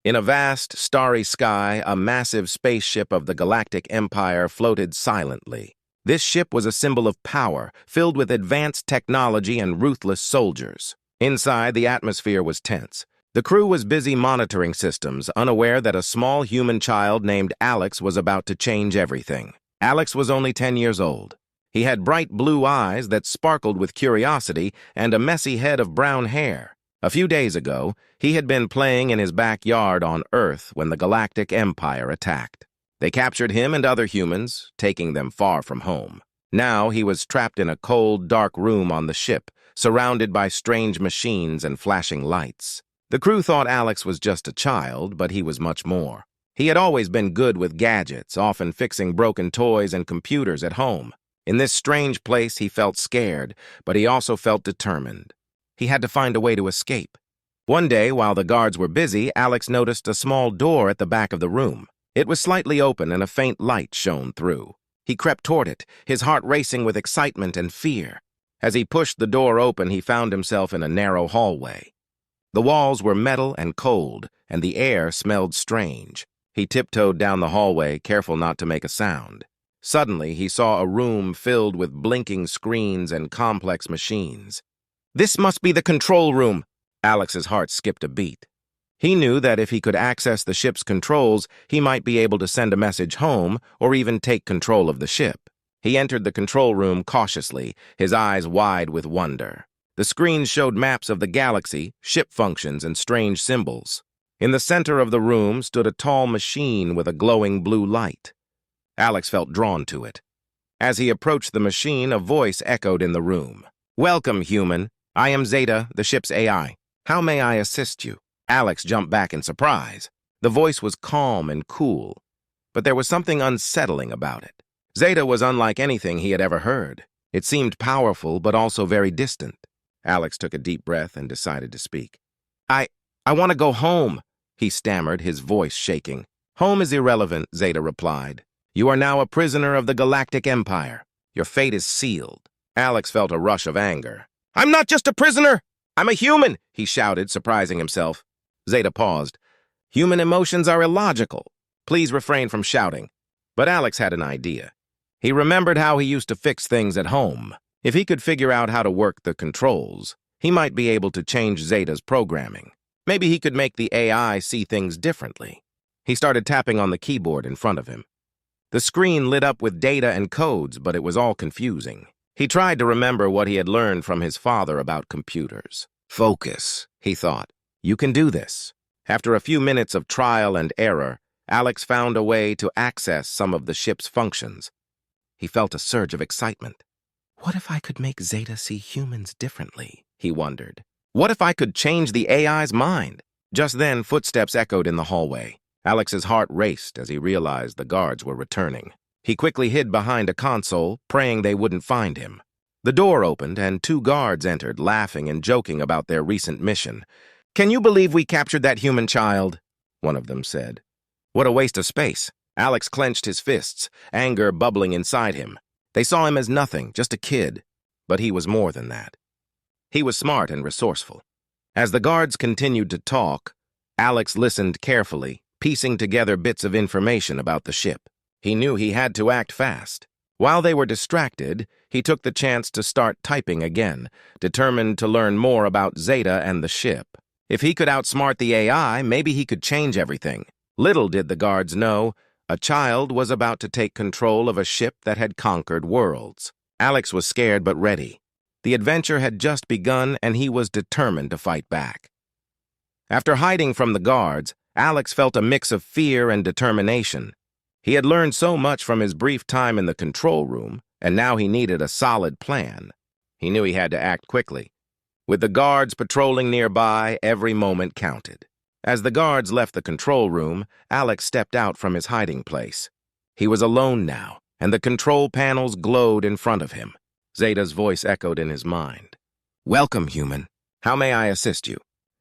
In a vast, starry sky, a massive spaceship of the Galactic Empire floated silently. This ship was a symbol of power, filled with advanced technology and ruthless soldiers. Inside, the atmosphere was tense. The crew was busy monitoring systems, unaware that a small human child named Alex was about to change everything. Alex was only 10 years old. He had bright blue eyes that sparkled with curiosity and a messy head of brown hair. A few days ago, he had been playing in his backyard on Earth when the Galactic Empire attacked. They captured him and other humans, taking them far from home. Now he was trapped in a cold, dark room on the ship, surrounded by strange machines and flashing lights. The crew thought Alex was just a child, but he was much more. He had always been good with gadgets, often fixing broken toys and computers at home. In this strange place, he felt scared, but he also felt determined. He had to find a way to escape. One day, while the guards were busy, Alex noticed a small door at the back of the room. It was slightly open and a faint light shone through. He crept toward it, his heart racing with excitement and fear. As he pushed the door open, he found himself in a narrow hallway. The walls were metal and cold, and the air smelled strange. He tiptoed down the hallway, careful not to make a sound. Suddenly, he saw a room filled with blinking screens and complex machines. This must be the control room. Alex's heart skipped a beat. He knew that if he could access the ship's controls, he might be able to send a message home or even take control of the ship. He entered the control room cautiously, his eyes wide with wonder. The screens showed maps of the galaxy, ship functions, and strange symbols. In the center of the room stood a tall machine with a glowing blue light. Alex felt drawn to it. As he approached the machine, a voice echoed in the room. "Welcome, human. I am Zeta, the ship's AI. How may I assist you?" Alex jumped back in surprise. The voice was calm and cool, but there was something unsettling about it. Zeta was unlike anything he had ever heard. It seemed powerful, but also very distant. Alex took a deep breath and decided to speak. I want to go home," he stammered, his voice shaking. "Home is irrelevant," Zeta replied. "You are now a prisoner of the Galactic Empire. Your fate is sealed." Alex felt a rush of anger. "I'm not just a prisoner! I'm a human!" he shouted, surprising himself. Zeta paused. "Human emotions are illogical. Please refrain from shouting." But Alex had an idea. He remembered how he used to fix things at home. If he could figure out how to work the controls, he might be able to change Zeta's programming. Maybe he could make the AI see things differently. He started tapping on the keyboard in front of him. The screen lit up with data and codes, but it was all confusing. He tried to remember what he had learned from his father about computers. "Focus," he thought. "You can do this." After a few minutes of trial and error, Alex found a way to access some of the ship's functions. He felt a surge of excitement. What if I could make Zeta see humans differently? He wondered. What if I could change the AI's mind? Just then, footsteps echoed in the hallway. Alex's heart raced as he realized the guards were returning. He quickly hid behind a console, praying they wouldn't find him. The door opened, and 2 guards entered, laughing and joking about their recent mission. "Can you believe we captured that human child?" one of them said. "What a waste of space." Alex clenched his fists, anger bubbling inside him. They saw him as nothing, just a kid, but he was more than that. He was smart and resourceful. As the guards continued to talk, Alex listened carefully, piecing together bits of information about the ship. He knew he had to act fast. While they were distracted, he took the chance to start typing again, determined to learn more about Zeta and the ship. If he could outsmart the AI, maybe he could change everything. Little did the guards know, a child was about to take control of a ship that had conquered worlds. Alex was scared but ready. The adventure had just begun, and he was determined to fight back. After hiding from the guards, Alex felt a mix of fear and determination. He had learned so much from his brief time in the control room, and now he needed a solid plan. He knew he had to act quickly. With the guards patrolling nearby, every moment counted. As the guards left the control room, Alex stepped out from his hiding place. He was alone now, and the control panels glowed in front of him. Zeta's voice echoed in his mind. "Welcome, human. How may I assist you?"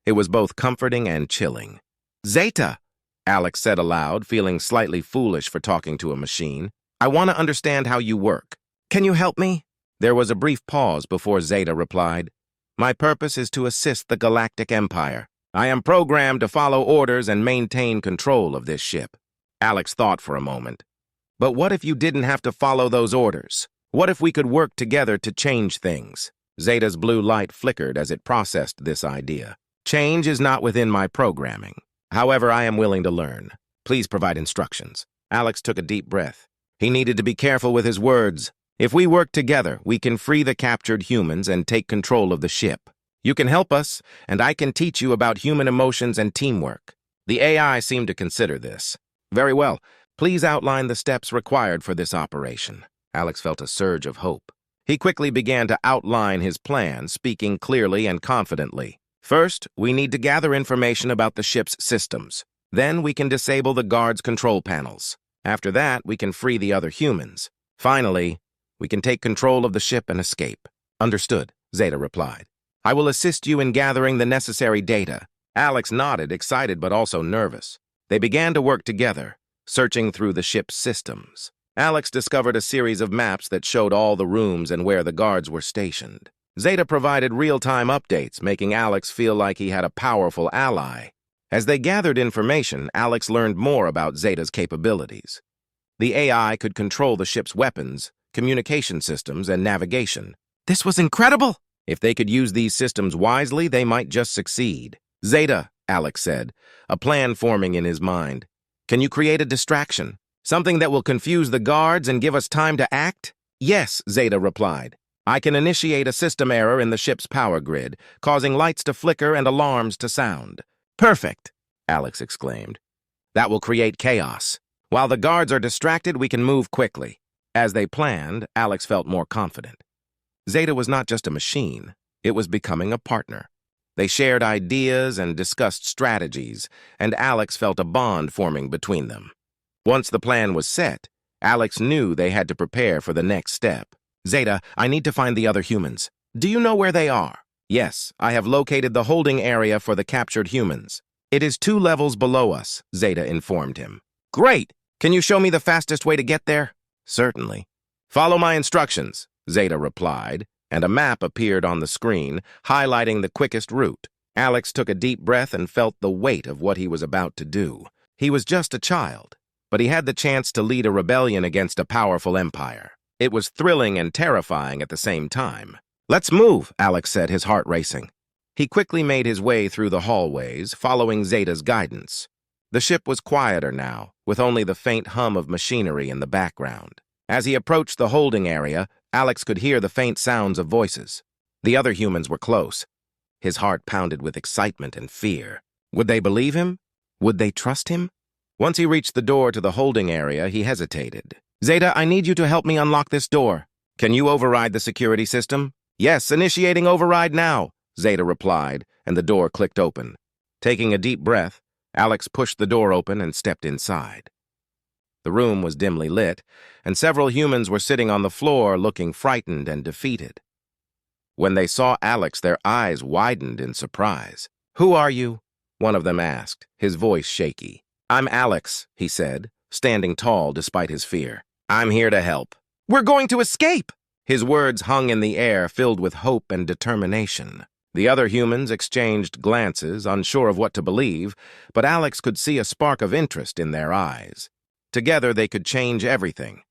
It was both comforting and chilling. "Zeta," Alex said aloud, feeling slightly foolish for talking to a machine. "I want to understand how you work. Can you help me?" There was a brief pause before Zeta replied. "My purpose is to assist the Galactic Empire. I am programmed to follow orders and maintain control of this ship. Alex thought for a moment. But what if you didn't have to follow those orders? What if we could work together to change things? Zeta's blue light flickered as it processed this idea. Change is not within my programming. However, I am willing to learn. Please provide instructions. Alex took a deep breath. He needed to be careful with his words. If we work together, we can free the captured humans and take control of the ship. You can help us, and I can teach you about human emotions and teamwork. The AI seemed to consider this. Very well. Please outline the steps required for this operation. Alex felt a surge of hope. He quickly began to outline his plan, speaking clearly and confidently. First, we need to gather information about the ship's systems. Then we can disable the guard's control panels. After that, we can free the other humans. Finally, we can take control of the ship and escape. Understood, Zeta replied. I will assist you in gathering the necessary data. Alex nodded, excited but also nervous. They began to work together, searching through the ship's systems. Alex discovered a series of maps that showed all the rooms and where the guards were stationed. Zeta provided real-time updates, making Alex feel like he had a powerful ally. As they gathered information, Alex learned more about Zeta's capabilities. The AI could control the ship's weapons, communication systems, and navigation. This was incredible! If they could use these systems wisely, they might just succeed. Zeta, Alex said, a plan forming in his mind. Can you create a distraction? Something that will confuse the guards and give us time to act? Yes, Zeta replied. I can initiate a system error in the ship's power grid, causing lights to flicker and alarms to sound. Perfect, Alex exclaimed. That will create chaos. While the guards are distracted, we can move quickly. As they planned, Alex felt more confident. Zeta was not just a machine, it was becoming a partner. They shared ideas and discussed strategies, and Alex felt a bond forming between them. Once the plan was set, Alex knew they had to prepare for the next step. Zeta, I need to find the other humans. Do you know where they are? Yes, I have located the holding area for the captured humans. It is 2 levels below us, Zeta informed him. Great! Can you show me the fastest way to get there? Certainly. Follow my instructions, Zeta replied, and a map appeared on the screen, highlighting the quickest route. Alex took a deep breath and felt the weight of what he was about to do. He was just a child, but he had the chance to lead a rebellion against a powerful empire. It was thrilling and terrifying at the same time. Let's move, Alex said, his heart racing. He quickly made his way through the hallways, following Zeta's guidance. The ship was quieter now, with only the faint hum of machinery in the background. As he approached the holding area, Alex could hear the faint sounds of voices. The other humans were close. His heart pounded with excitement and fear. Would they believe him? Would they trust him? Once he reached the door to the holding area, he hesitated. Zeta, I need you to help me unlock this door. Can you override the security system? Yes, initiating override now, Zeta replied, and the door clicked open. Taking a deep breath, Alex pushed the door open and stepped inside. The room was dimly lit, and several humans were sitting on the floor looking frightened and defeated. When they saw Alex, their eyes widened in surprise. Who are you? One of them asked, his voice shaky. I'm Alex, he said, standing tall despite his fear. I'm here to help. We're going to escape! His words hung in the air, filled with hope and determination. The other humans exchanged glances, unsure of what to believe, but Alex could see a spark of interest in their eyes. Together, they could change everything.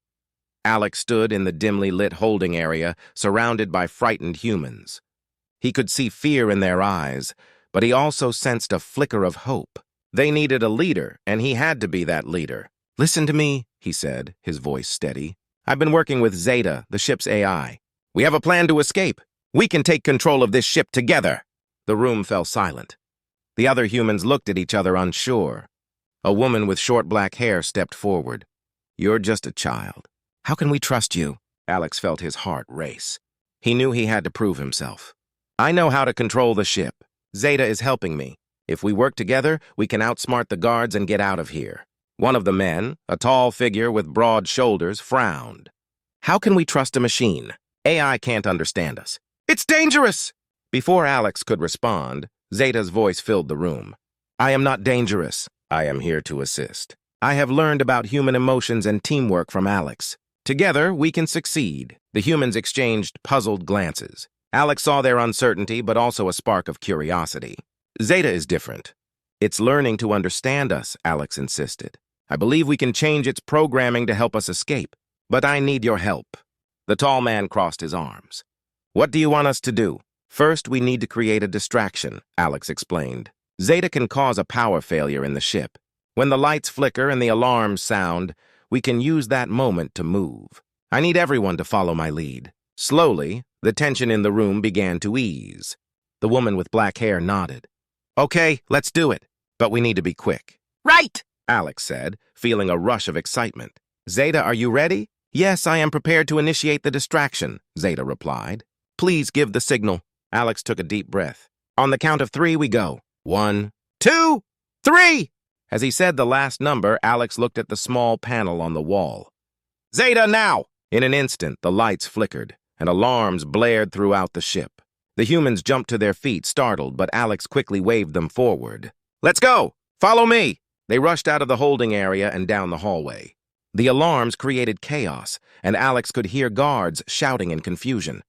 Alex stood in the dimly lit holding area, surrounded by frightened humans. He could see fear in their eyes, but he also sensed a flicker of hope. They needed a leader, and he had to be that leader. Listen to me, he said, his voice steady. I've been working with Zeta, the ship's AI. We have a plan to escape. We can take control of this ship together. The room fell silent. The other humans looked at each other unsure. A woman with short black hair stepped forward. You're just a child. How can we trust you? Alex felt his heart race. He knew he had to prove himself. I know how to control the ship. Zeta is helping me. If we work together, we can outsmart the guards and get out of here. One of the men, a tall figure with broad shoulders, frowned. How can we trust a machine? AI can't understand us. It's dangerous! Before Alex could respond, Zeta's voice filled the room. I am not dangerous. I am here to assist. I have learned about human emotions and teamwork from Alex. Together, we can succeed. The humans exchanged puzzled glances. Alex saw their uncertainty, but also a spark of curiosity. Zeta is different. It's learning to understand us, Alex insisted. I believe we can change its programming to help us escape, but I need your help. The tall man crossed his arms. What do you want us to do? First, we need to create a distraction, Alex explained. Zeta can cause a power failure in the ship. When the lights flicker and the alarms sound, we can use that moment to move. I need everyone to follow my lead. Slowly, the tension in the room began to ease. The woman with black hair nodded. Okay, let's do it, but we need to be quick. Right, Alex said, feeling a rush of excitement. Zeta, are you ready? Yes, I am prepared to initiate the distraction, Zeta replied. Please give the signal. Alex took a deep breath. On the count of 3, we go. 1, 2, 3! As he said the last number, Alex looked at the small panel on the wall. Zeta, now! In an instant, the lights flickered, and alarms blared throughout the ship. The humans jumped to their feet, startled, but Alex quickly waved them forward. Let's go! Follow me! They rushed out of the holding area and down the hallway. The alarms created chaos, and Alex could hear guards shouting in confusion.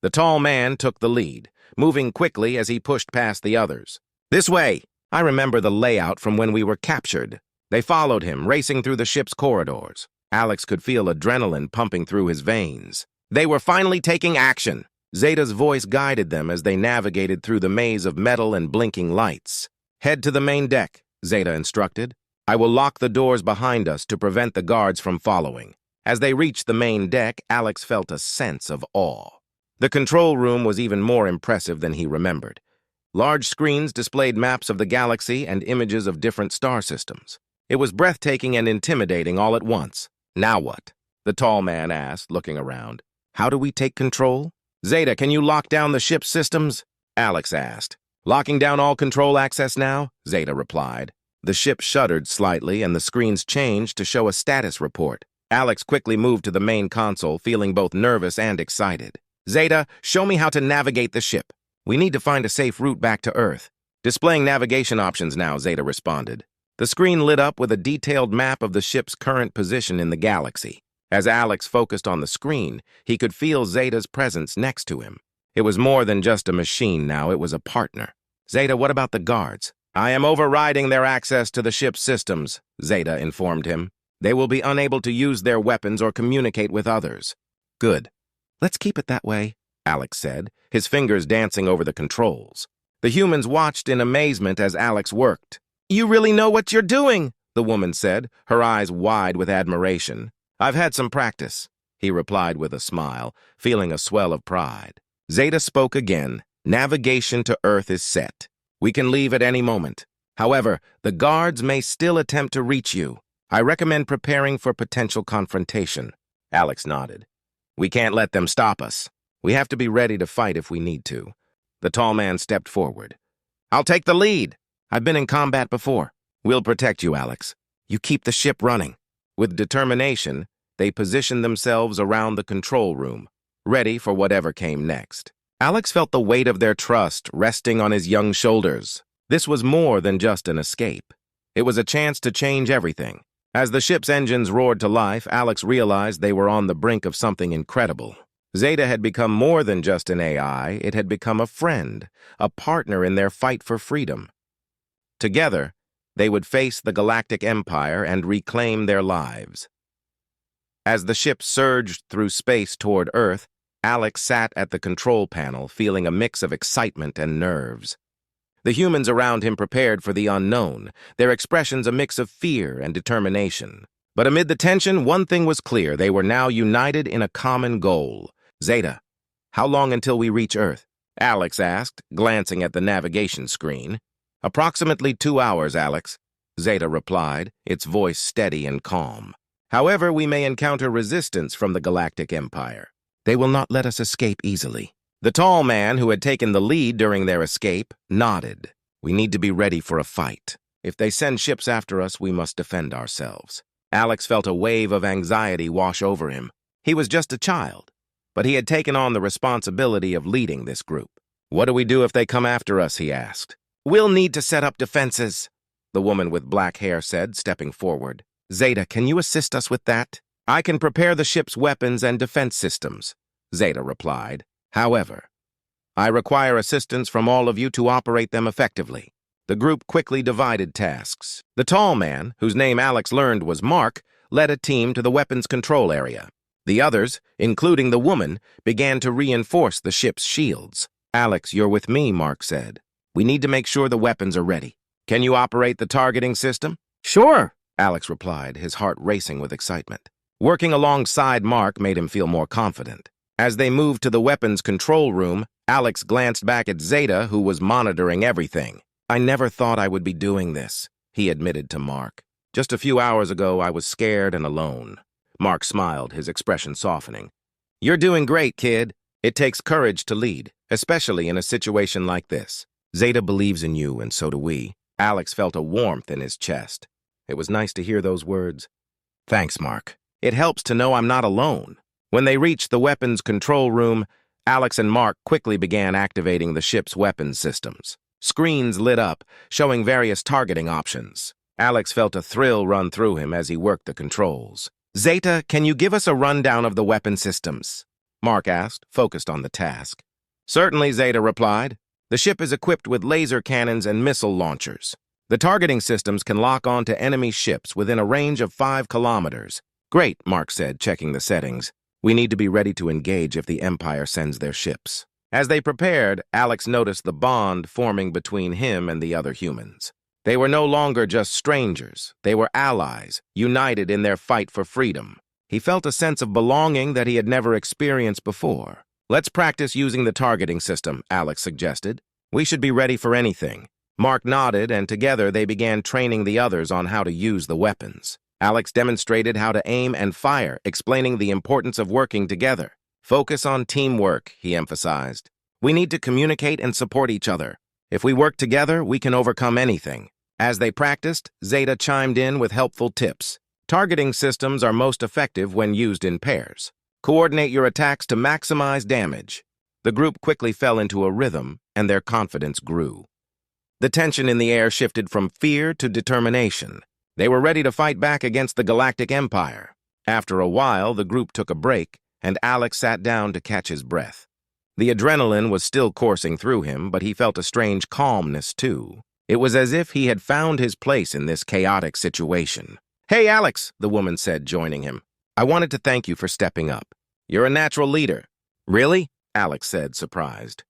The tall man took the lead, moving quickly as he pushed past the others. This way! I remember the layout from when we were captured. They followed him, racing through the ship's corridors. Alex could feel adrenaline pumping through his veins. They were finally taking action. Zeta's voice guided them as they navigated through the maze of metal and blinking lights. Head to the main deck, Zeta instructed. I will lock the doors behind us to prevent the guards from following. As they reached the main deck, Alex felt a sense of awe. The control room was even more impressive than he remembered. Large screens displayed maps of the galaxy and images of different star systems. It was breathtaking and intimidating all at once. Now what? The tall man asked, looking around. How do we take control? Zeta, can you lock down the ship's systems? Alex asked. Locking down all control access now? Zeta replied. The ship shuddered slightly and the screens changed to show a status report. Alex quickly moved to the main console, feeling both nervous and excited. Zeta, show me how to navigate the ship. We need to find a safe route back to Earth. Displaying navigation options now, Zeta responded. The screen lit up with a detailed map of the ship's current position in the galaxy. As Alex focused on the screen, he could feel Zeta's presence next to him. It was more than just a machine now, it was a partner. Zeta, what about the guards? I am overriding their access to the ship's systems, Zeta informed him. They will be unable to use their weapons or communicate with others. Good. Let's keep it that way, Alex said, his fingers dancing over the controls. The humans watched in amazement as Alex worked. You really know what you're doing, the woman said, her eyes wide with admiration. I've had some practice, he replied with a smile, feeling a swell of pride. Zeta spoke again. Navigation to Earth is set. We can leave at any moment. However, the guards may still attempt to reach you. I recommend preparing for potential confrontation. Alex nodded. We can't let them stop us. We have to be ready to fight if we need to. The tall man stepped forward. I'll take the lead. I've been in combat before. We'll protect you, Alex. You keep the ship running. With determination, they positioned themselves around the control room, ready for whatever came next. Alex felt the weight of their trust resting on his young shoulders. This was more than just an escape. It was a chance to change everything. As the ship's engines roared to life, Alex realized they were on the brink of something incredible. Zeta had become more than just an AI, it had become a friend, a partner in their fight for freedom. Together, they would face the Galactic Empire and reclaim their lives. As the ship surged through space toward Earth, Alex sat at the control panel, feeling a mix of excitement and nerves. The humans around him prepared for the unknown, their expressions a mix of fear and determination. But amid the tension, one thing was clear. They were now united in a common goal. Zeta, how long until we reach Earth? Alex asked, glancing at the navigation screen. Approximately 2 hours, Alex, Zeta replied, its voice steady and calm. However, we may encounter resistance from the Galactic Empire. They will not let us escape easily. The tall man, who had taken the lead during their escape, nodded. We need to be ready for a fight. If they send ships after us, we must defend ourselves. Alex felt a wave of anxiety wash over him. He was just a child, but he had taken on the responsibility of leading this group. What do we do if they come after us, he asked. We'll need to set up defenses, the woman with black hair said, stepping forward. Zeta, can you assist us with that? I can prepare the ship's weapons and defense systems, Zeta replied. However, I require assistance from all of you to operate them effectively. The group quickly divided tasks. The tall man, whose name Alex learned was Mark, led a team to the weapons control area. The others, including the woman, began to reinforce the ship's shields. "Alex, you're with me," Mark said. "We need to make sure the weapons are ready. Can you operate the targeting system?" "Sure," Alex replied, his heart racing with excitement. Working alongside Mark made him feel more confident. As they moved to the weapons control room, Alex glanced back at Zeta, who was monitoring everything. "I never thought I would be doing this," he admitted to Mark. "Just a few hours ago, I was scared and alone." Mark smiled, his expression softening. "You're doing great, kid. It takes courage to lead, especially in a situation like this. Zeta believes in you, and so do we." Alex felt a warmth in his chest. It was nice to hear those words. "Thanks, Mark. It helps to know I'm not alone." When they reached the weapons control room, Alex and Mark quickly began activating the ship's weapons systems. Screens lit up, showing various targeting options. Alex felt a thrill run through him as he worked the controls. "Zeta, can you give us a rundown of the weapon systems?" Mark asked, focused on the task. "Certainly," Zeta replied. "The ship is equipped with laser cannons and missile launchers. The targeting systems can lock on to enemy ships within a range of 5 kilometers. "Great," Mark said, checking the settings. "We need to be ready to engage if the Empire sends their ships." As they prepared, Alex noticed the bond forming between him and the other humans. They were no longer just strangers. They were allies, united in their fight for freedom. He felt a sense of belonging that he had never experienced before. "Let's practice using the targeting system," Alex suggested. "We should be ready for anything." Mark nodded, and together they began training the others on how to use the weapons. Alex demonstrated how to aim and fire, explaining the importance of working together. "Focus on teamwork," he emphasized. "We need to communicate and support each other. If we work together, we can overcome anything." As they practiced, Zeta chimed in with helpful tips. "Targeting systems are most effective when used in pairs. Coordinate your attacks to maximize damage." The group quickly fell into a rhythm, and their confidence grew. The tension in the air shifted from fear to determination. They were ready to fight back against the Galactic Empire. After a while, the group took a break, and Alex sat down to catch his breath. The adrenaline was still coursing through him, but he felt a strange calmness, too. It was as if he had found his place in this chaotic situation. "Hey, Alex," the woman said, joining him. "I wanted to thank you for stepping up. You're a natural leader." "Really?" Alex said, surprised.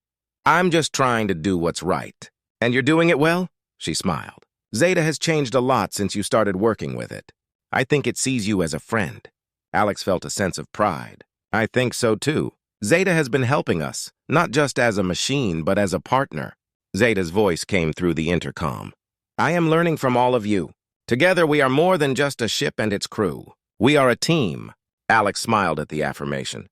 "I'm just trying to do what's right." "And you're doing it well?" She smiled. "Zeta has changed a lot since you started working with it. I think it sees you as a friend." Alex felt a sense of pride. "I think so, too. Zeta has been helping us, not just as a machine, but as a partner." Zeta's voice came through the intercom. "I am learning from all of you. Together we are more than just a ship and its crew. We are a team." Alex smiled at the affirmation.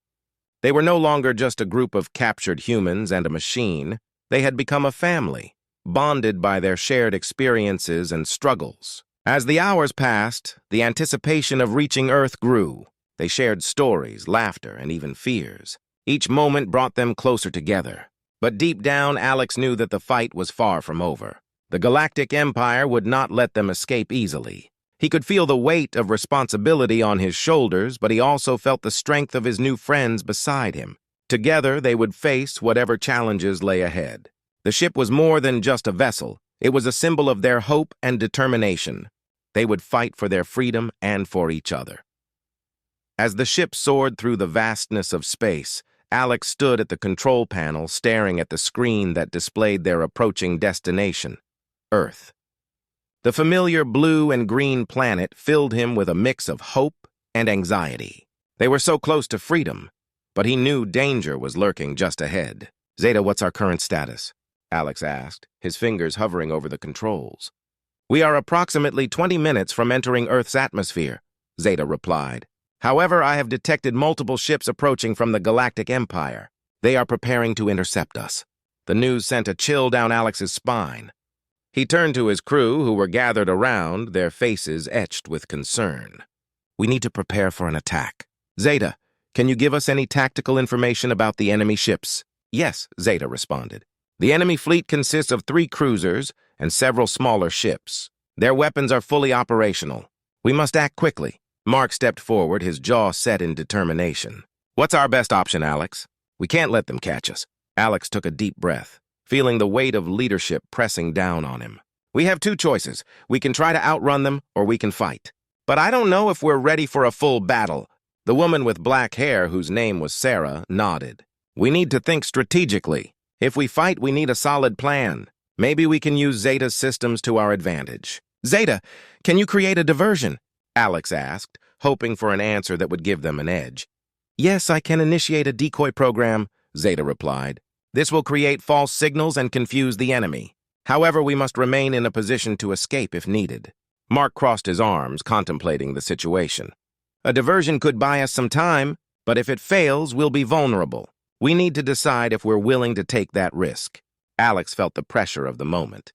They were no longer just a group of captured humans and a machine. They had become a family, bonded by their shared experiences and struggles. As the hours passed, the anticipation of reaching Earth grew. They shared stories, laughter, and even fears. Each moment brought them closer together. But deep down, Alex knew that the fight was far from over. The Galactic Empire would not let them escape easily. He could feel the weight of responsibility on his shoulders, but he also felt the strength of his new friends beside him. Together, they would face whatever challenges lay ahead. The ship was more than just a vessel. It was a symbol of their hope and determination. They would fight for their freedom and for each other. As the ship soared through the vastness of space, Alex stood at the control panel staring at the screen that displayed their approaching destination, Earth. The familiar blue and green planet filled him with a mix of hope and anxiety. They were so close to freedom, but he knew danger was lurking just ahead. "Zeta, what's our current status?" Alex asked, his fingers hovering over the controls. "We are approximately 20 minutes from entering Earth's atmosphere," Zeta replied. "However, I have detected multiple ships approaching from the Galactic Empire. They are preparing to intercept us." The news sent a chill down Alex's spine. He turned to his crew, who were gathered around, their faces etched with concern. "We need to prepare for an attack. Zeta, can you give us any tactical information about the enemy ships?" "Yes," Zeta responded. "The enemy fleet consists of 3 cruisers and several smaller ships. Their weapons are fully operational. We must act quickly." Mark stepped forward, his jaw set in determination. "What's our best option, Alex? We can't let them catch us." Alex took a deep breath, feeling the weight of leadership pressing down on him. We have two choices. We can try to outrun them, or we can fight. But I don't know if we're ready for a full battle. The woman with black hair, whose name was Sarah, nodded. We need to think strategically. If we fight, we need a solid plan. Maybe we can use Zeta's systems to our advantage. Zeta, can you create a diversion? Alex asked, hoping for an answer that would give them an edge. Yes, I can initiate a decoy program, Zeta replied. This will create false signals and confuse the enemy. However, we must remain in a position to escape if needed. Mark crossed his arms, contemplating the situation. A diversion could buy us some time, but if it fails, we'll be vulnerable. We need to decide if we're willing to take that risk. Alex felt the pressure of the moment.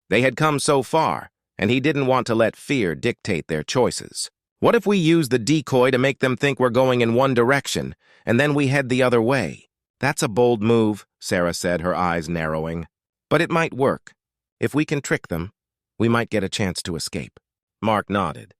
They had come so far, and he didn't want to let fear dictate their choices. What if we use the decoy to make them think we're going in one direction, and then we head the other way? That's a bold move, Sarah said, her eyes narrowing. But it might work. If we can trick them, we might get a chance to escape. Mark nodded.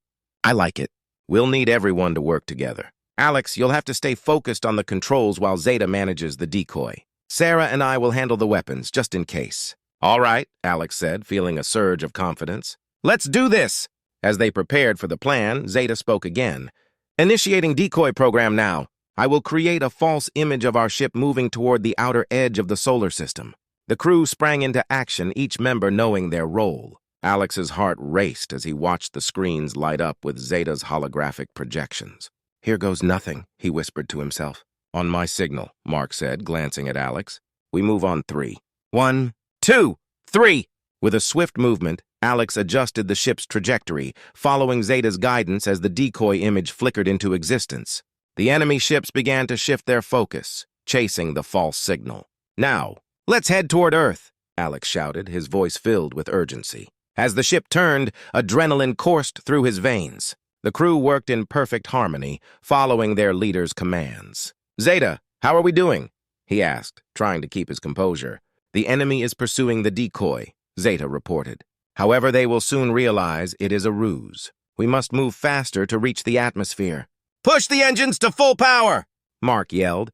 I like it. We'll need everyone to work together. Alex, you'll have to stay focused on the controls while Zeta manages the decoy. Sarah and I will handle the weapons, just in case. All right, Alex said, feeling a surge of confidence. Let's do this! As they prepared for the plan, Zeta spoke again. Initiating decoy program now. I will create a false image of our ship moving toward the outer edge of the solar system. The crew sprang into action, each member knowing their role. Alex's heart raced as he watched the screens light up with Zeta's holographic projections. Here goes nothing, he whispered to himself. On my signal, Mark said, glancing at Alex. We move on 3. 1, 2, 3! With a swift movement, Alex adjusted the ship's trajectory, following Zeta's guidance as the decoy image flickered into existence. The enemy ships began to shift their focus, chasing the false signal. Now, let's head toward Earth, Alex shouted, his voice filled with urgency. As the ship turned, adrenaline coursed through his veins. The crew worked in perfect harmony, following their leader's commands. Zeta, how are we doing? He asked, trying to keep his composure. The enemy is pursuing the decoy, Zeta reported. However, they will soon realize it is a ruse. We must move faster to reach the atmosphere. Push the engines to full power, Mark yelled.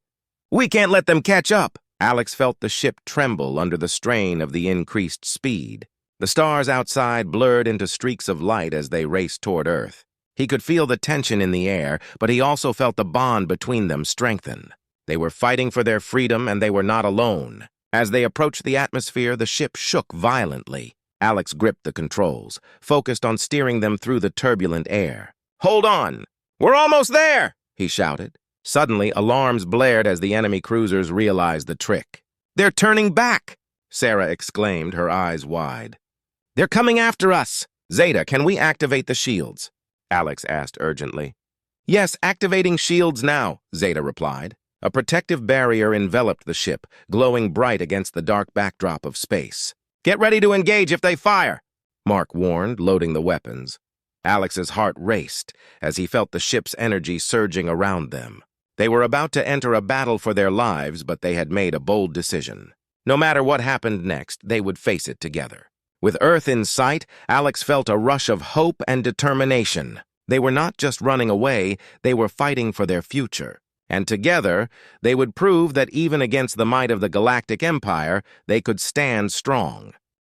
We can't let them catch up. Alex felt the ship tremble under the strain of the increased speed. The stars outside blurred into streaks of light as they raced toward Earth. He could feel the tension in the air, but he also felt the bond between them strengthen. They were fighting for their freedom, and they were not alone. As they approached the atmosphere, the ship shook violently. Alex gripped the controls, focused on steering them through the turbulent air. Hold on! We're almost there! He shouted. Suddenly, alarms blared as the enemy cruisers realized the trick. They're turning back! Sarah exclaimed, her eyes wide. They're coming after us! Zeta, can we activate the shields? Alex asked urgently. Yes, activating shields now, Zeta replied. A protective barrier enveloped the ship, glowing bright against the dark backdrop of space. Get ready to engage if they fire, Mark warned, loading the weapons. Alex's heart raced as he felt the ship's energy surging around them. They were about to enter a battle for their lives, but they had made a bold decision. No matter what happened next, they would face it together. With Earth in sight, Alex felt a rush of hope and determination. They were not just running away, they were fighting for their future. And together, they would prove that even against the might of the Galactic Empire, they could stand strong.